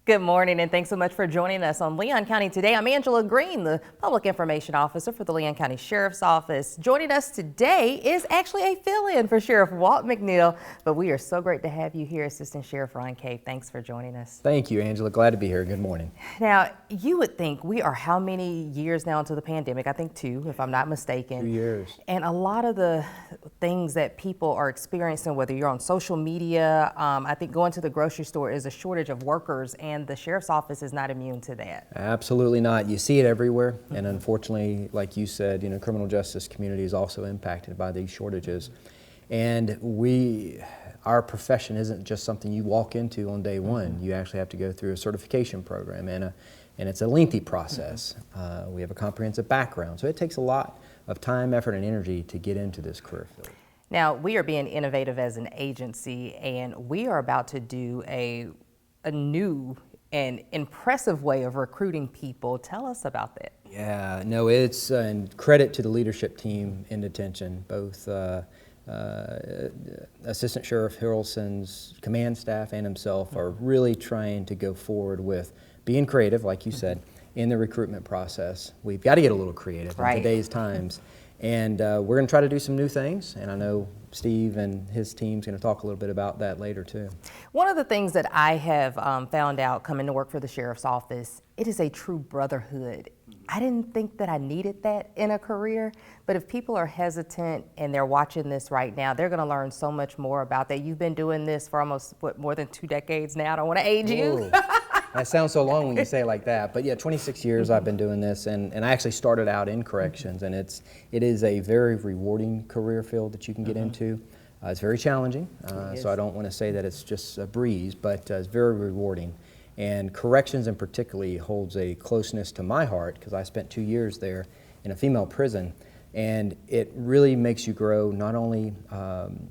Good morning, and thanks so much for joining us on Leon County Today. I'm Angela Green, the Public Information Officer for the Leon County Sheriff's Office. Joining us today is actually a fill-in for Sheriff Walt McNeil, but we are so great to have you here, Assistant Sheriff Ron Cave. Thanks for joining us. Thank you, Angela. Glad to be here. Good morning. Now, you would think we are how many years now into the pandemic? I think 2, if I'm not mistaken. 2 years. And a lot of the things that people are experiencing, whether you're on social media, I think going to the grocery store is a shortage of workers, and the Sheriff's Office is not immune to that. Absolutely not. You see it everywhere, and unfortunately, like you said, criminal justice community is also impacted by these shortages. And our profession isn't just something you walk into on day one. You actually have to go through a certification program, and it's a lengthy process. We have a comprehensive background, so it takes a lot of time, effort, and energy to get into this career field. Now, we are being innovative as an agency, and we are about to do a new and impressive way of recruiting people. Tell us about that. Yeah, no, it's and credit to the leadership team in detention, both Assistant Sheriff Harrelson's command staff and himself are really trying to go forward with being creative, like you said, in the recruitment process. We've got to get a little creative in today's times. And we're going to try to do some new things, and I know Steve and his team's going to talk a little bit about that later too. One of the things that I have found out coming to work for the Sheriff's Office, it is a true brotherhood. I didn't think that I needed that in a career, but if people are hesitant and they're watching this right now, they're going to learn so much more about that. You've been doing this for almost, more than 2 decades now. I don't want to age you. That sounds so long when you say it like that, but yeah, 26 years I've been doing this, and I actually started out in corrections, and it is a very rewarding career field that you can get into. It's very challenging, so I don't want to say that it's just a breeze, but it's very rewarding. And corrections in particular holds a closeness to my heart because I spent 2 years there in a female prison, and it really makes you grow not only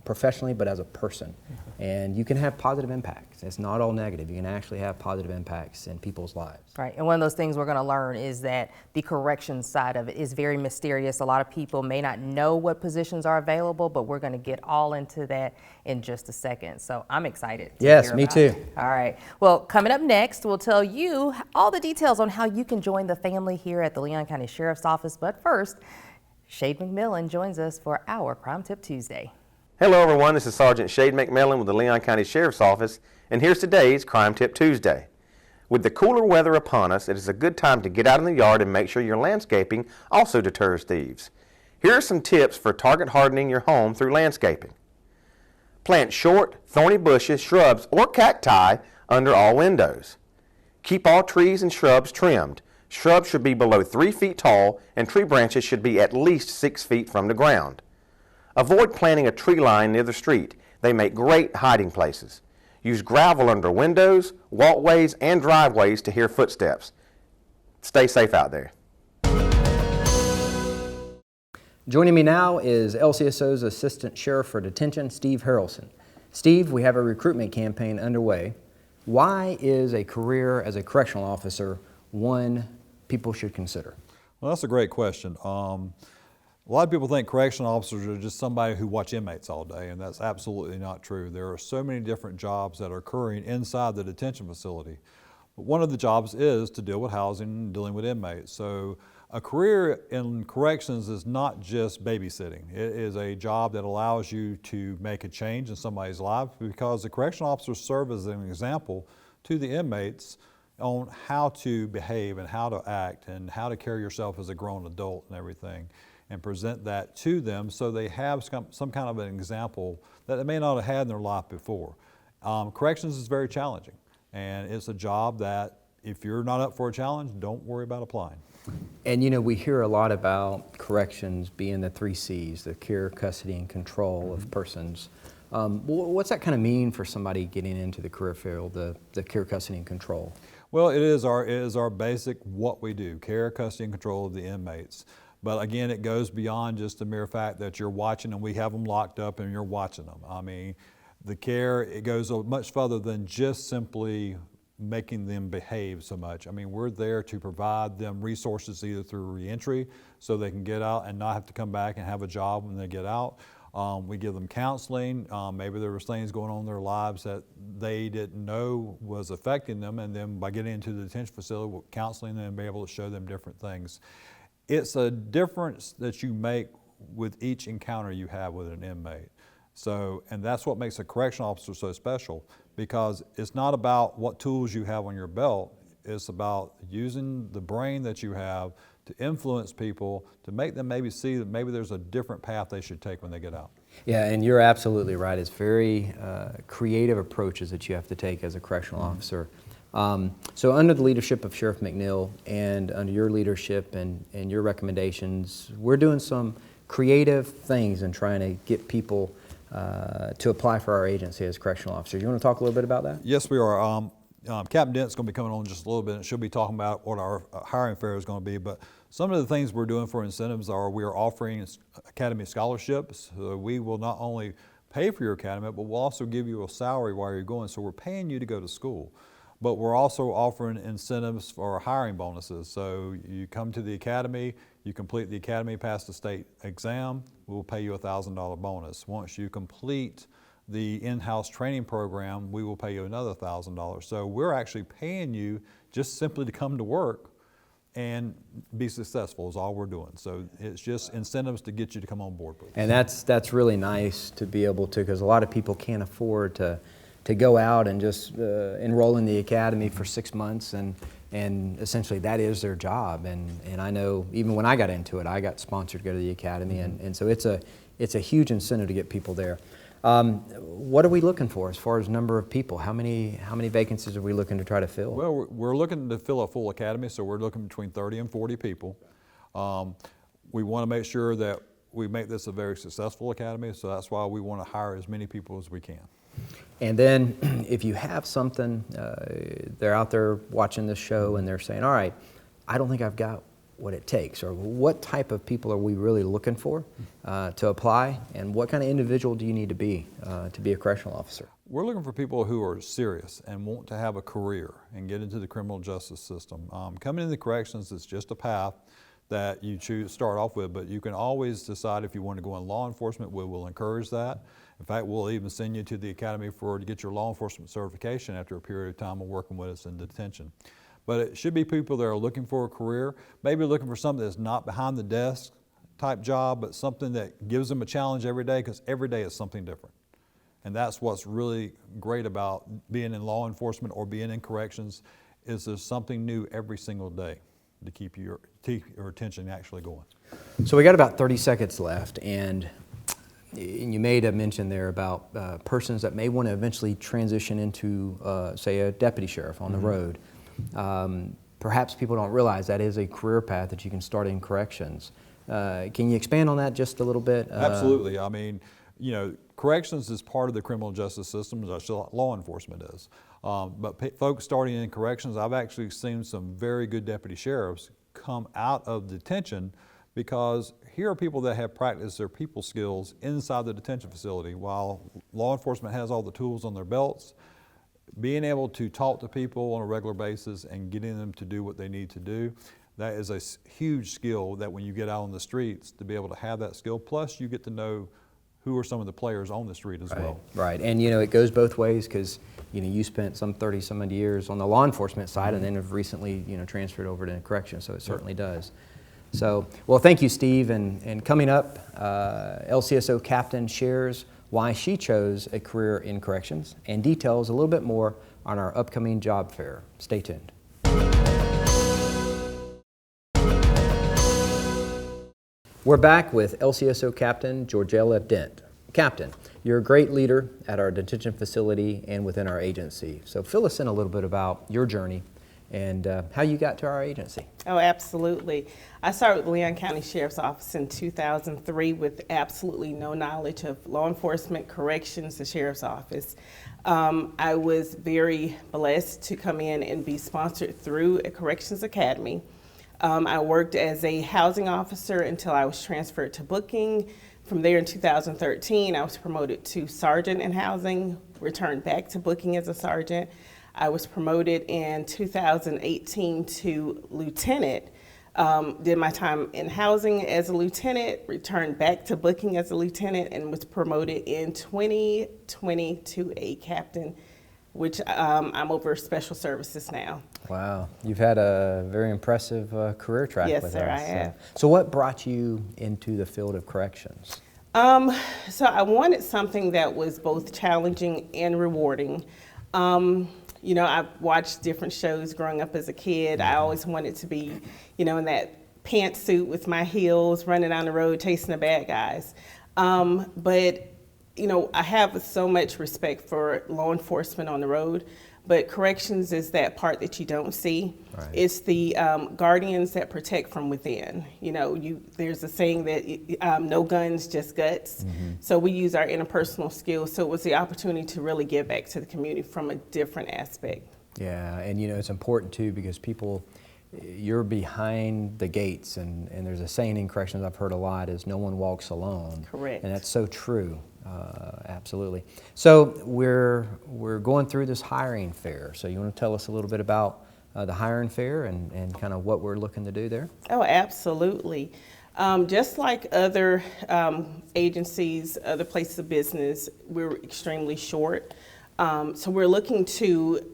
professionally but as a person. And you can have positive impacts. It's not all negative. You can actually have positive impacts in people's lives. Right, and one of those things we're going to learn is that the corrections side of it is very mysterious. A lot of people may not know what positions are available, but we're going to get all into that in just a second. So I'm excited. Yes, me too. All right, well, coming up next, we'll tell you all the details on how you can join the family here at the Leon County Sheriff's Office. But first, Shade McMillan joins us for our Crime Tip Tuesday. Hello everyone, this is Sergeant Shade McMillan with the Leon County Sheriff's Office, and here's today's Crime Tip Tuesday. With the cooler weather upon us, it is a good time to get out in the yard and make sure your landscaping also deters thieves. Here are some tips for target hardening your home through landscaping. Plant short, thorny bushes, shrubs, or cacti under all windows. Keep all trees and shrubs trimmed. Shrubs should be below 3 feet tall, and tree branches should be at least 6 feet from the ground. Avoid planting a tree line near the street. They make great hiding places. Use gravel under windows, walkways, and driveways to hear footsteps. Stay safe out there. Joining me now is LCSO's Assistant Sheriff for Detention, Steve Harrelson. Steve, we have a recruitment campaign underway. Why is a career as a correctional officer one people should consider? Well, that's a great question. A lot of people think correctional officers are just somebody who watch inmates all day, and that's absolutely not true. There are so many different jobs that are occurring inside the detention facility. But one of the jobs is to deal with housing and dealing with inmates. So a career in corrections is not just babysitting. It is a job that allows you to make a change in somebody's life because the correctional officers serve as an example to the inmates on how to behave and how to act and how to carry yourself as a grown adult and everything, and present that to them so they have some kind of an example that they may not have had in their life before. Corrections is very challenging, and it's a job that if you're not up for a challenge, don't worry about applying. And we hear a lot about corrections being the 3 C's, the care, custody, and control of persons. What's that kind of mean for somebody getting into the career field, the care, custody, and control? Well, it is our basic what we do, care, custody, and control of the inmates. But again, it goes beyond just the mere fact that you're watching and we have them locked up and you're watching them. I mean, the care, it goes much further than just simply making them behave so much. I mean, we're there to provide them resources either through reentry so they can get out and not have to come back and have a job when they get out, We give them counseling. Maybe there was things going on in their lives that they didn't know was affecting them, and then by getting into the detention facility, we're counseling them and be able to show them different things. It's a difference that you make with each encounter you have with an inmate. So, and that's what makes a correctional officer so special, because it's not about what tools you have on your belt. It's about using the brain that you have to influence people, to make them maybe see that maybe there's a different path they should take when they get out. Yeah, and you're absolutely right. It's very creative approaches that you have to take as a correctional officer. So under the leadership of Sheriff McNeil and under your leadership and your recommendations, we're doing some creative things and trying to get people to apply for our agency as correctional officers. You want to talk a little bit about that? Yes, we are. Captain Dent's going to be coming on just a little bit, and she'll be talking about what our hiring fair is going to be. But some of the things we're doing for incentives are we are offering academy scholarships. So we will not only pay for your academy, but we'll also give you a salary while you're going. So we're paying you to go to school. But we're also offering incentives for hiring bonuses. So you come to the academy, you complete the academy, pass the state exam, we'll pay you a $1,000 bonus. Once you complete the in-house training program, we will pay you another $1,000. So we're actually paying you just simply to come to work and be successful is all we're doing. So it's just incentives to get you to come on board with us. And that's really nice to be able to, because a lot of people can't afford to go out and just enroll in the academy for 6 months, and essentially that is their job. And I know even when I got into it, I got sponsored to go to the academy, and so it's a huge incentive to get people there. What are we looking for as far as number of people? How many vacancies are we looking to try to fill? Well, we're looking to fill a full academy, so we're looking between 30 and 40 people. We want to make sure that we make this a very successful academy, so that's why we want to hire as many people as we can. And then if you have something, they're out there watching this show and they're saying, all right, I don't think I've got what it takes, or what type of people are we really looking for to apply, and what kind of individual do you need to be a correctional officer? We're looking for people who are serious and want to have a career and get into the criminal justice system. Coming into corrections is just a path that you choose to start off with, but you can always decide if you want to go in law enforcement. We will encourage that. In fact, we'll even send you to the academy to get your law enforcement certification after a period of time of working with us in detention. But it should be people that are looking for a career, maybe looking for something that's not behind the desk type job, but something that gives them a challenge every day, because every day is something different. And that's what's really great about being in law enforcement or being in corrections, is there's something new every single day to keep your attention actually going. So we got about 30 seconds left, and you made a mention there about persons that may want to eventually transition into, say, a deputy sheriff on the road. Perhaps people don't realize that is a career path that you can start in corrections. Can you expand on that just a little bit? Absolutely. I mean, you know, corrections is part of the criminal justice system, as law enforcement is. But folks starting in corrections, I've actually seen some very good deputy sheriffs come out of detention, because here are people that have practiced their people skills inside the detention facility. While law enforcement has all the tools on their belts, being able to talk to people on a regular basis and getting them to do what they need to do, that is a huge skill that when you get out on the streets, to be able to have that skill, plus you get to know who are some of the players on the street as well. Right, and you know, it goes both ways, because you know, you spent some 30-some odd years on the law enforcement side and then have recently, you know, transferred over to corrections, so it certainly does. So, well, thank you, Steve, and coming up, LCSO Captain shares why she chose a career in corrections and details a little bit more on our upcoming job fair. Stay tuned. We're back with LCSO Captain Georgella Dent. Captain, you're a great leader at our detention facility and within our agency. So fill us in a little bit about your journey and how you got to our agency. Oh, absolutely. I started with the Leon County Sheriff's Office in 2003 with absolutely no knowledge of law enforcement, corrections, the Sheriff's Office. I was very blessed to come in and be sponsored through a Corrections Academy. I worked as a housing officer until I was transferred to booking. From there in 2013, I was promoted to sergeant in housing, returned back to booking as a sergeant. I was promoted in 2018 to lieutenant Did my time in housing as a lieutenant, returned back to booking as a lieutenant, and was promoted in 2020 to a captain, which I'm over special services now. Wow, you've had a very impressive career track Yes, with sir, us. I have. So what brought you into the field of corrections? So I wanted something that was both challenging and rewarding. You know, I've watched different shows growing up as a kid. I always wanted to be, you know, in that pantsuit with my heels, running down the road, chasing the bad guys. But, you know, I have so much respect for law enforcement on the road, but corrections is that part that you don't see. Right. It's the guardians that protect from within. You know, there's a saying that no guns, just guts. So we use our interpersonal skills. So it was the opportunity to really give back to the community from a different aspect. Yeah, and you know, it's important too because people, you're behind the gates, and there's a saying in corrections I've heard a lot is no one walks alone. Correct. And that's so true, absolutely. So we're going through this hiring fair. So you want to tell us a little bit about the hiring fair and kind of what we're looking to do there? Oh, absolutely. Just like other agencies, other places of business, we're extremely short. So we're looking to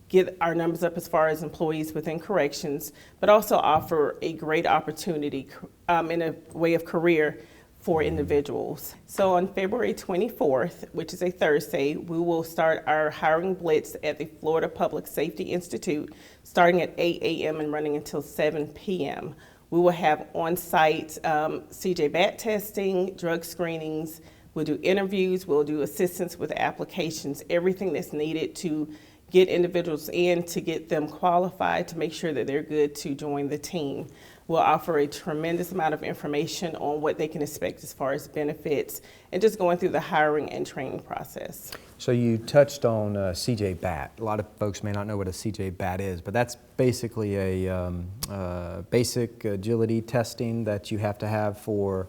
get our numbers up as far as employees within corrections, but also offer a great opportunity in a way of career for individuals. So on February 24th, which is a Thursday, we will start our hiring blitz at the Florida Public Safety Institute, starting at 8 a.m. and running until 7 p.m. We will have on-site CJ bat testing, drug screenings, we'll do interviews, we'll do assistance with applications, everything that's needed to get individuals in, to get them qualified, to make sure that they're good to join the team. We'll offer a tremendous amount of information on what they can expect as far as benefits and just going through the hiring and training process. So you touched on CJ bat. A lot of folks may not know what a CJ bat is, but that's basically a basic agility testing that you have to have for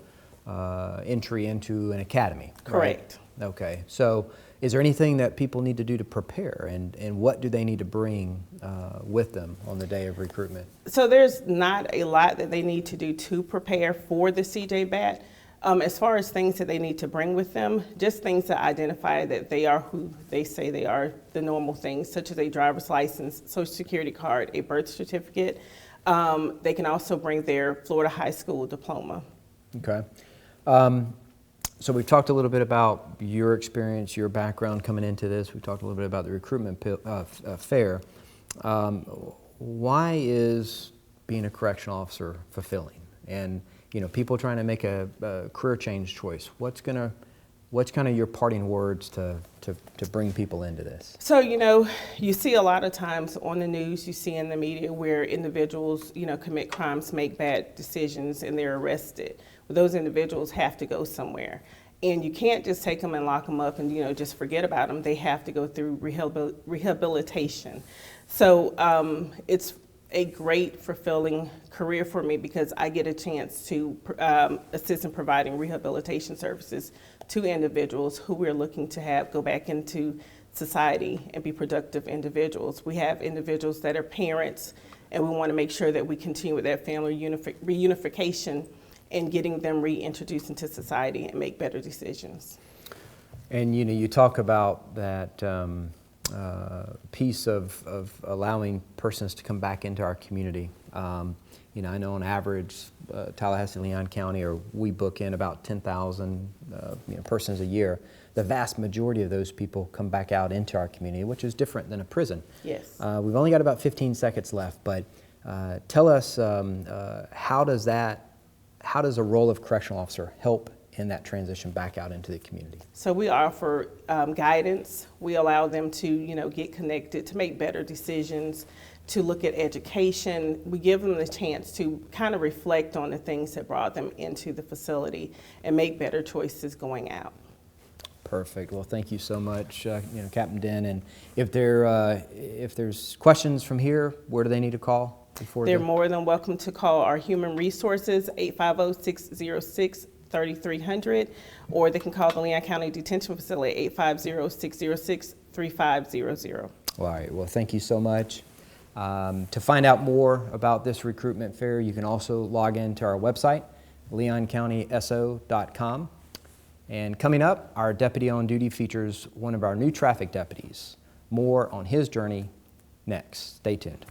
entry into an academy. Correct. Right? Okay. So is there anything that people need to do to prepare, and what do they need to bring with them on the day of recruitment? So there's not a lot that they need to do to prepare for the CJ bat. As far as things that they need to bring with them, just things to identify that they are who they say they are, the normal things, such as a driver's license, social security card, a birth certificate. They can also bring their Florida high school diploma. Okay. So we've talked a little bit about your experience, your background coming into this. We've talked a little bit about the recruitment fair. Why is being a correctional officer fulfilling? And you know, people trying to make a career change choice. What's kind of your parting words to bring people into this? So, you know, you see a lot of times on the news, you see in the media where individuals, you know, commit crimes, make bad decisions, and they're arrested. Well, those individuals have to go somewhere. And you can't just take them and lock them up and, you know, just forget about them. They have to go through rehabilitation. So it's a great, fulfilling career for me because I get a chance to assist in providing rehabilitation services to individuals who we're looking to have go back into society and be productive individuals. We have individuals that are parents, and we want to make sure that we continue with that family reunification and getting them reintroduced into society and make better decisions. And you know, you talk about that piece of allowing persons to come back into our community. You know, I know on average, Tallahassee, Leon County, or we book in about 10,000 persons a year. The vast majority of those people come back out into our community, which is different than a prison. Yes. We've only got about 15 seconds left, but tell us how does a role of correctional officer help in that transition back out into the community? So we offer guidance. We allow them to, you know, get connected, to make better decisions, to look at education. We give them the chance to kind of reflect on the things that brought them into the facility and make better choices going out. Perfect. Well, thank you so much, Captain Dent. And if there's questions from here, where do they need to call? They're more than welcome to call our human resources, 850-606-3300, or they can call the Leon County Detention Facility, 850-606-3500. All right. Well, thank you so much. To find out more about this recruitment fair, you can also log into our website, leoncountyso.com. And coming up, our deputy on duty features one of our new traffic deputies. More on his journey next. Stay tuned.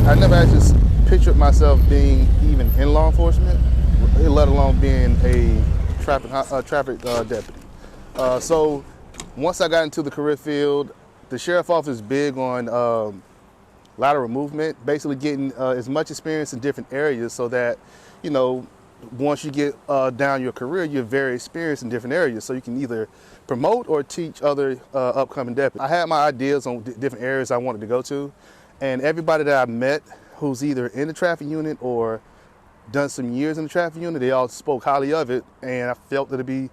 I never actually pictured myself being even in law enforcement, let alone being a traffic deputy. So once I got into the career field, the sheriff office is big on lateral movement, basically getting as much experience in different areas so that, you know, once you get down your career, you're very experienced in different areas. So you can either promote or teach other upcoming deputies. I had my ideas on different areas I wanted to go to. And everybody that I met who's either in the traffic unit or done some years in the traffic unit, they all spoke highly of it, and I felt that it'd be,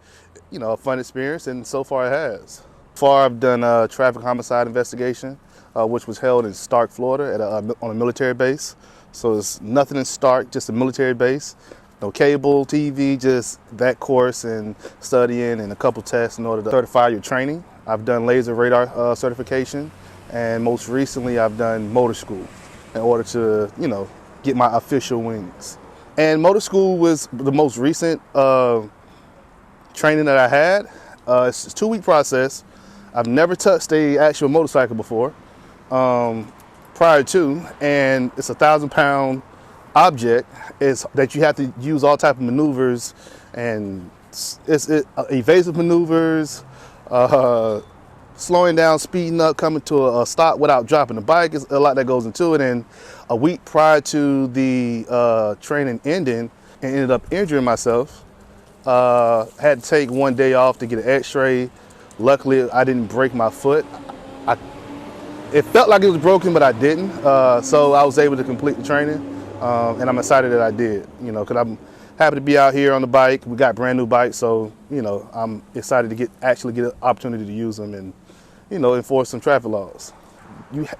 you know, a fun experience, and so far it has. So far, I've done a traffic homicide investigation, which was held in Stark, Florida, on a military base. So it's nothing in Stark, just a military base. No cable, TV, just that course and studying and a couple tests in order to certify your training. I've done laser radar certification. And most recently, I've done motor school in order to, you know, get my official wings. And motor school was the most recent training that I had. It's a 2-week process. I've never touched a actual motorcycle before prior to, and it's a 1,000-pound object that you have to use all type of maneuvers, and it's evasive maneuvers, slowing down, speeding up, coming to a stop without dropping the bike. Is a lot that goes into it. And a week prior to the training ending, I ended up injuring myself. Had to take one day off to get an x-ray. Luckily, I didn't break my foot. It felt like it was broken, but I didn't. So I was able to complete the training, and I'm excited that I did, you know, because I'm happy to be out here on the bike. We got brand new bikes, so, you know, I'm excited to actually get an opportunity to use them and, you know, enforce some traffic laws.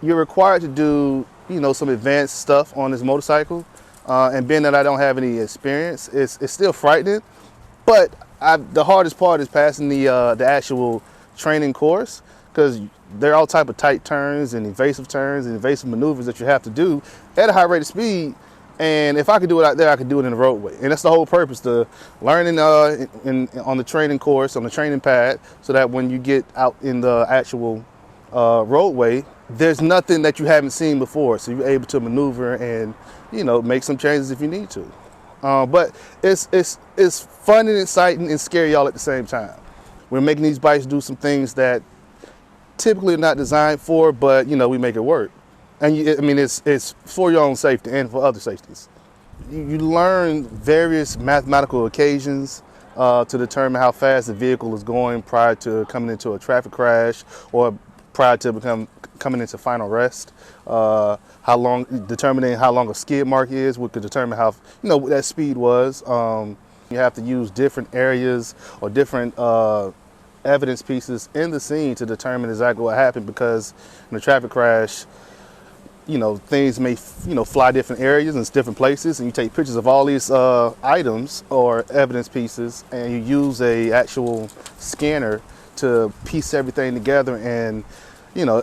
You're required to do, you know, some advanced stuff on this motorcycle, and being that I don't have any experience, it's still frightening. But the hardest part is passing the actual training course, because there are all type of tight turns and evasive maneuvers that you have to do at a high rate of speed. And if I could do it out there, I could do it in the roadway. And that's the whole purpose, to learning on the training course, on the training pad, so that when you get out in the actual roadway, there's nothing that you haven't seen before. So you're able to maneuver and, you know, make some changes if you need to. But it's fun and exciting and scary all at the same time. We're making these bikes do some things that typically are not designed for, but, you know, we make it work. And it's for your own safety and for other safeties. You learn various mathematical equations to determine how fast the vehicle is going prior to coming into a traffic crash or prior to coming into final rest. Determining how long a skid mark is, which could determine how, you know, that speed was. You have to use different areas or different evidence pieces in the scene to determine exactly what happened, because in a traffic crash, you know, things may, you know, fly different areas and different places, and you take pictures of all these items or evidence pieces, and you use a actual scanner to piece everything together. And, you know,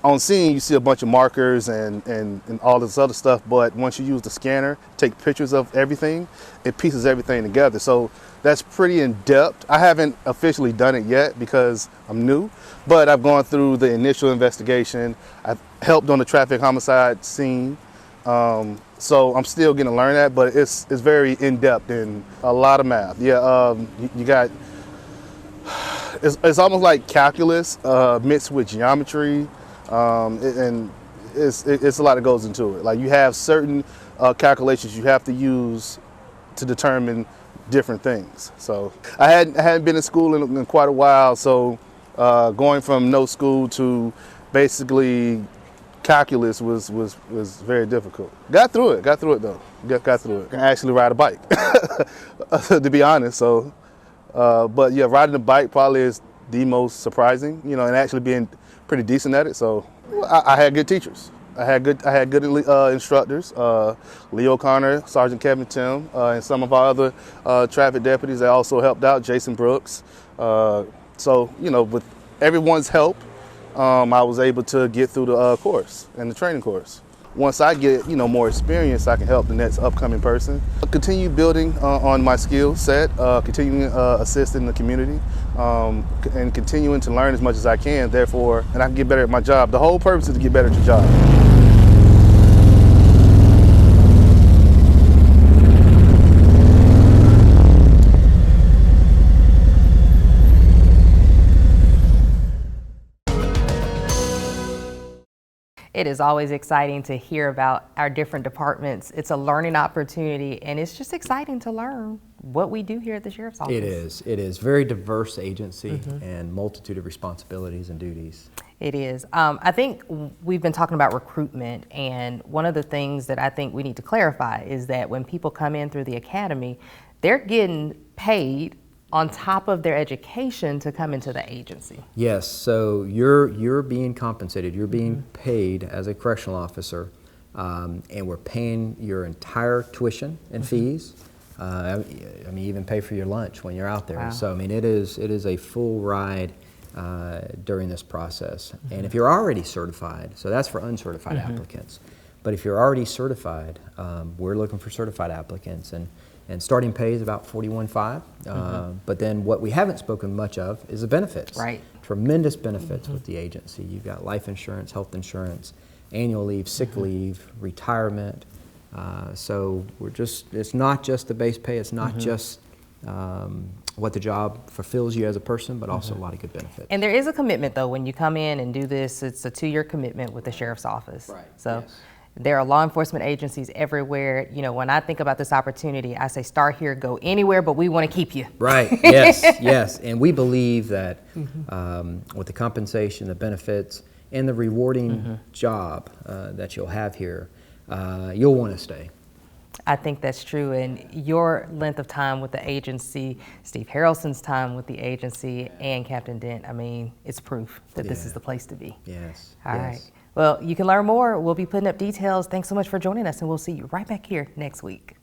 on scene you see a bunch of markers and all this other stuff, but once you use the scanner, take pictures of everything, it pieces everything together. So that's pretty in depth. I haven't officially done it yet because I'm new, but I've gone through the initial investigation. I've helped on the traffic homicide scene. So I'm still getting to learn that, but it's very in depth and a lot of math. Yeah, you got, it's almost like calculus mixed with geometry, and it's a lot that goes into it. Like, you have certain calculations you have to use to determine different things. So I hadn't been in school in quite a while, so going from no school to basically calculus was very difficult. Got through it though. Got through it. I can actually ride a bike, to be honest. So, but yeah, riding a bike probably is the most surprising, you know, and actually being pretty decent at it. So I had good teachers. I had good instructors, Leo Connor, Sergeant Kevin Tim, and some of our other traffic deputies that also helped out, Jason Brooks. So, you know, with everyone's help, I was able to get through the course and the training course. Once I get, more experience, I can help the next upcoming person. Continue building on my skill set, continuing assisting the community, and continuing to learn as much as I can, therefore, and I can get better at my job. The whole purpose is to get better at your job. It is always exciting to hear about our different departments. It's a learning opportunity, and it's just exciting to learn what we do here at the Sheriff's Office. It is. It is. Very diverse agency and multitude of responsibilities and duties. It is. I think we've been talking about recruitment, and one of the things that I think we need to clarify is that when people come in through the academy, they're getting paid on top of their education to come into the agency. Yes, so you're being compensated, you're being paid as a correctional officer, and we're paying your entire tuition and fees. I mean, even pay for your lunch when you're out there. Wow. So I mean, it is a full ride during this process. And if you're already certified, so that's for uncertified applicants. But if you're already certified, we're looking for certified applicants, and starting pay is about $41,500. But then what we haven't spoken much of is the benefits. Right. Tremendous benefits with the agency. You've got life insurance, health insurance, annual leave, sick leave, retirement. So it's not just the base pay, it's not just what the job fulfills you as a person, but also a lot of good benefits. And there is a commitment, though, when you come in and do this. It's a 2-year commitment with the Sheriff's Office. Right. So Yes. there are law enforcement agencies everywhere. You know, when I think about this opportunity, I say start here, go anywhere, but we want to keep you. Right, yes, yes. And we believe that with the compensation, the benefits, and the rewarding job that you'll have here, you'll want to stay. I think that's true, and your length of time with the agency, Steve Harrelson's time with the agency, and Captain Dent, I mean, it's proof that this is the place to be. Yes. All yes. right. Well, you can learn more. We'll be putting up details. Thanks so much for joining us, and we'll see you right back here next week.